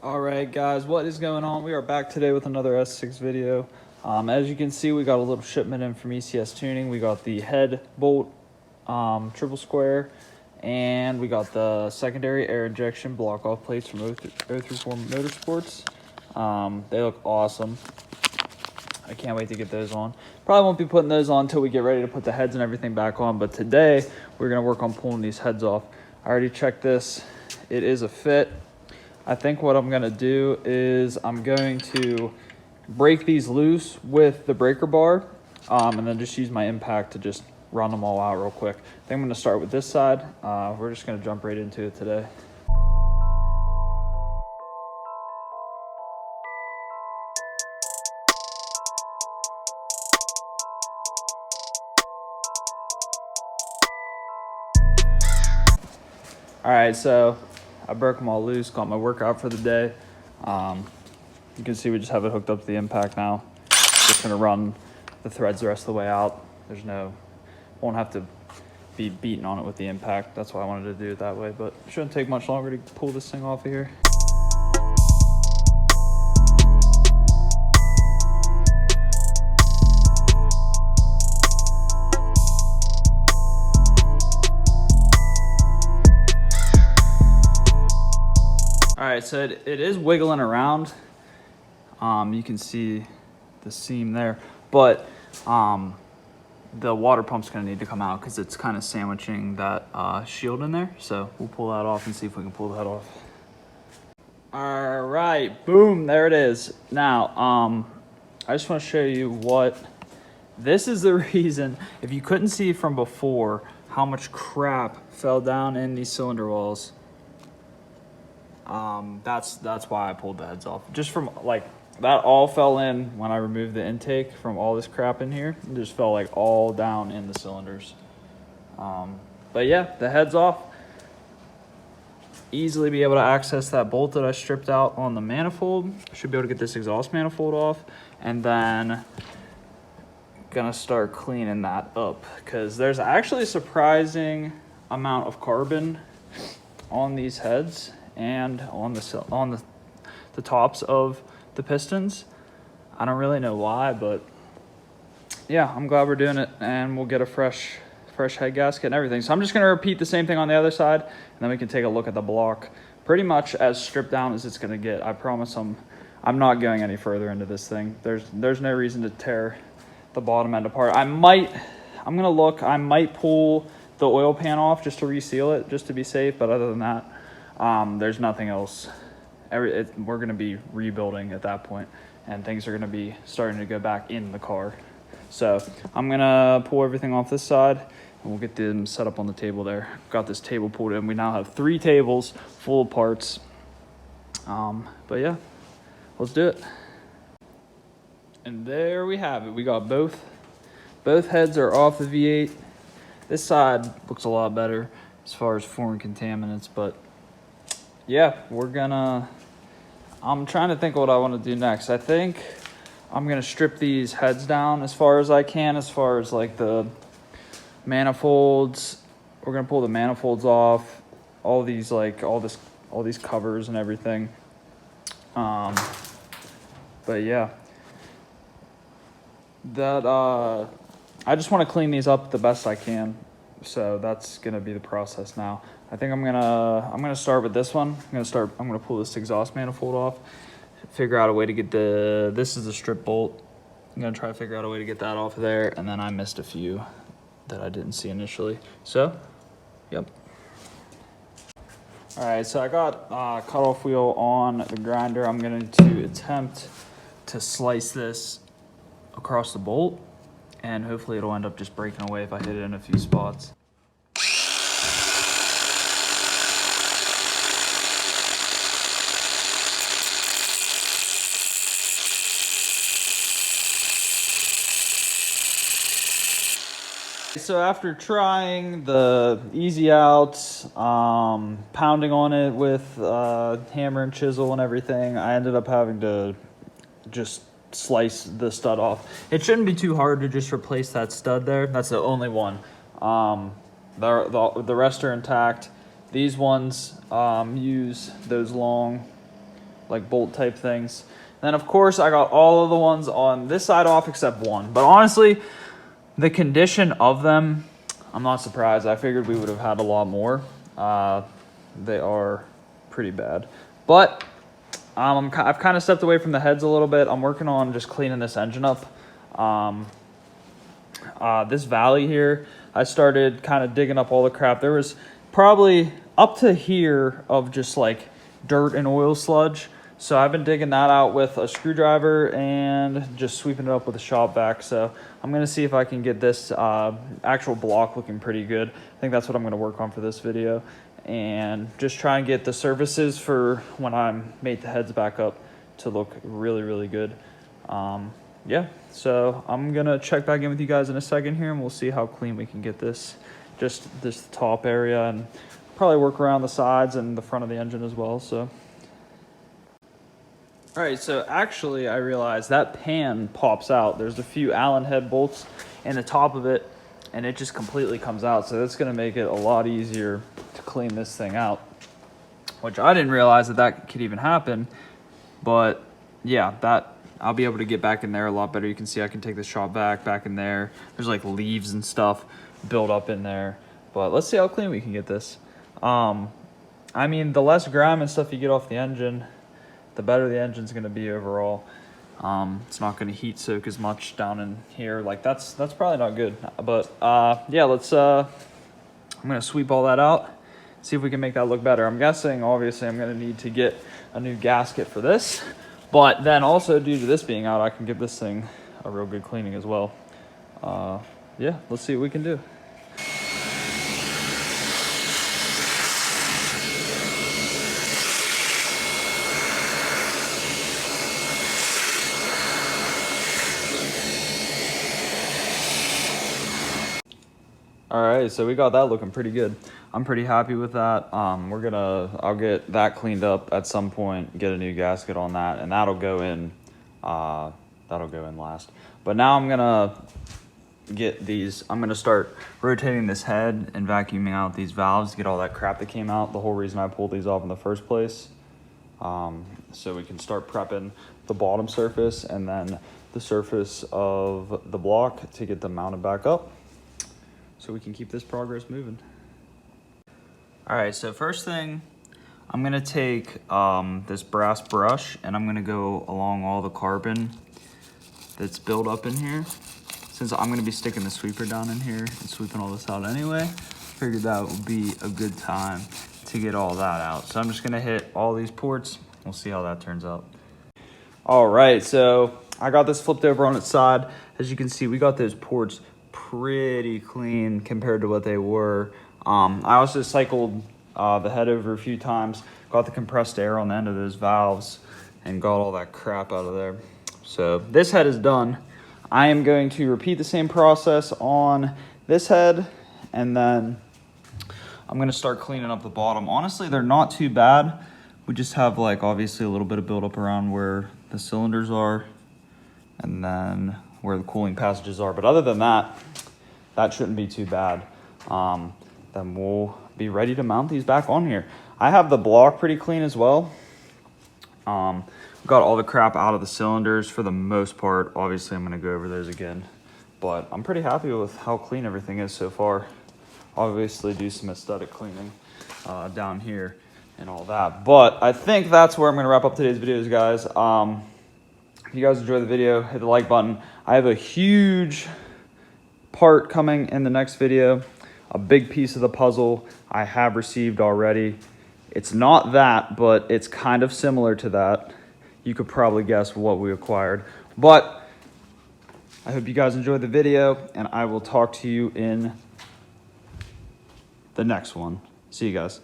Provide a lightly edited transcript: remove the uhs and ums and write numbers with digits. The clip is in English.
Alright guys, what is going on? We are back today with another S6 video. As you can see, we got a little shipment in from ECS Tuning. We got the head bolt triple square, and we got the secondary air injection block off plates from 034 Motorsports. They look awesome. I can't wait to get those on. Probably won't be putting those on until we get ready to put the heads and everything back on, but today we're going to work on pulling these heads off. I already checked this. It is a fit. I think what I'm going to do is I'm going to break these loose with the breaker bar and then just use my impact to just run them all out real quick. I think I'm going to start with this side. We're just going to jump right into it today. All right, so I broke them all loose, got my workout for the day. You can see we just have it hooked up to the impact now. Just gonna run the threads the rest of the way out. Won't have to be beating on it with the impact. That's why I wanted to do it that way, but it shouldn't take much longer to pull this thing off of here. All right, so it is wiggling around. You can see the seam there, but the water pump's gonna need to come out because it's kind of sandwiching that shield in there. So we'll pull that off and see if we can pull that off. All right, boom, there it is. Now, I just want to show you what, this is the reason, if you couldn't see from before, how much crap fell down in these cylinder walls. That's why I pulled the heads off. Just from like, that all fell in when I removed the intake from all this crap in here. It just fell like all down in the cylinders. But yeah, the head's off. Easily be able to access that bolt that I stripped out on the manifold. Should be able to get this exhaust manifold off, and then gonna start cleaning that up because there's actually a surprising amount of carbon on these heads and on the tops of the pistons. I don't really know why, but yeah, I'm glad we're doing it, and we'll get a fresh head gasket and everything. So I'm just gonna repeat the same thing on the other side, and then we can take a look at the block. Pretty much as stripped down as it's gonna get. I promise I'm not going any further into this thing. There's no reason to tear the bottom end apart. I might pull the oil pan off just to reseal it, just to be safe, but other than that, there's nothing else. We're going to be rebuilding at that point, and things are going to be starting to go back in the car. So I'm going to pull everything off this side, and we'll get them set up on the table there. Got this table pulled in. We now have 3 tables full of parts. But yeah, let's do it. And there we have it. We got both heads are off the V8. This side looks a lot better as far as foreign contaminants, but yeah, I'm trying to think of what I want to do next. I think I'm going to strip these heads down as far as I can, as far as like the manifolds. We're going to pull the manifolds off, all these covers and everything. But yeah, I just want to clean these up the best I can. So that's going to be the process now. I think I'm gonna start with this one. I'm gonna pull this exhaust manifold off, figure out a way to get this is a strip bolt. I'm gonna try to figure out a way to get that off of there, and then I missed a few that I didn't see initially. So, yep. All right, so I got cutoff wheel on the grinder. I'm going to attempt to slice this across the bolt, and hopefully it'll end up just breaking away if I hit it in a few spots. So after trying the easy outs, pounding on it with hammer and chisel and everything, I ended up having to just slice the stud off. It shouldn't be too hard to just replace that stud there. That's the only one. The rest are intact. These ones use those long like bolt type things. And then of course I got all of the ones on this side off except one. But honestly, the condition of them, I'm not surprised. I figured we would have had a lot more. They are pretty bad. But I've kind of stepped away from the heads a little bit. I'm working on just cleaning this engine up. This valley here, I started kind of digging up all the crap. There was probably up to here of just like dirt and oil sludge. So I've been digging that out with a screwdriver and just sweeping it up with a shop vac. So I'm going to see if I can get this actual block looking pretty good. I think that's what I'm going to work on for this video. And just try and get the surfaces for when I mate the heads back up to look really, really good. Yeah, so I'm going to check back in with you guys in a second here, and we'll see how clean we can get this, just this top area, and probably work around the sides and the front of the engine as well. So. All right, so actually I realized that pan pops out. There's a few Allen head bolts in the top of it, and it just completely comes out. So that's gonna make it a lot easier to clean this thing out, which I didn't realize that could even happen. But yeah, I'll be able to get back in there a lot better. You can see I can take the shop back in there. There's like leaves and stuff built up in there. But let's see how clean we can get this. I mean, the less grime and stuff you get off the engine, the better the engine's gonna be overall. It's not gonna heat soak as much down in here. Like that's probably not good. But yeah, I'm gonna sweep all that out, see if we can make that look better. I'm guessing, obviously, I'm gonna need to get a new gasket for this. But then also, due to this being out, I can give this thing a real good cleaning as well. Yeah, let's see what we can do. All right, so we got that looking pretty good. I'm pretty happy with that. I'll get that cleaned up at some point, get a new gasket on that, and that'll go in last. But now I'm gonna start rotating this head and vacuuming out these valves to get all that crap that came out. The whole reason I pulled these off in the first place. So we can start prepping the bottom surface and then the surface of the block to get them mounted back up, so we can keep this progress moving. All right, so first thing, I'm gonna take this brass brush and I'm gonna go along all the carbon that's built up in here. Since I'm gonna be sticking the sweeper down in here and sweeping all this out anyway, figured that would be a good time to get all that out. So I'm just gonna hit all these ports. We'll see how that turns out. All right, so I got this flipped over on its side. As you can see, we got those ports pretty clean compared to what they were. I also cycled the head over a few times, got the compressed air on the end of those valves, and got all that crap out of there. So this head is done. I am going to repeat the same process on this head, and then I'm gonna start cleaning up the bottom. Honestly, they're not too bad. We just have like obviously a little bit of buildup around where the cylinders are, and then where the cooling passages are. But other than that, that shouldn't be too bad. Then we'll be ready to mount these back on here. I have the block pretty clean as well. Got all the crap out of the cylinders for the most part. Obviously, I'm gonna go over those again, but I'm pretty happy with how clean everything is so far. Obviously, do some aesthetic cleaning down here and all that. But I think that's where I'm gonna wrap up today's videos, guys. If you guys enjoyed the video, hit the like button. I have a huge part coming in the next video. A big piece of the puzzle I have received already. It's not that, but it's kind of similar to that. You could probably guess what we acquired. But I hope you guys enjoyed the video, and I will talk to you in the next one. See you guys.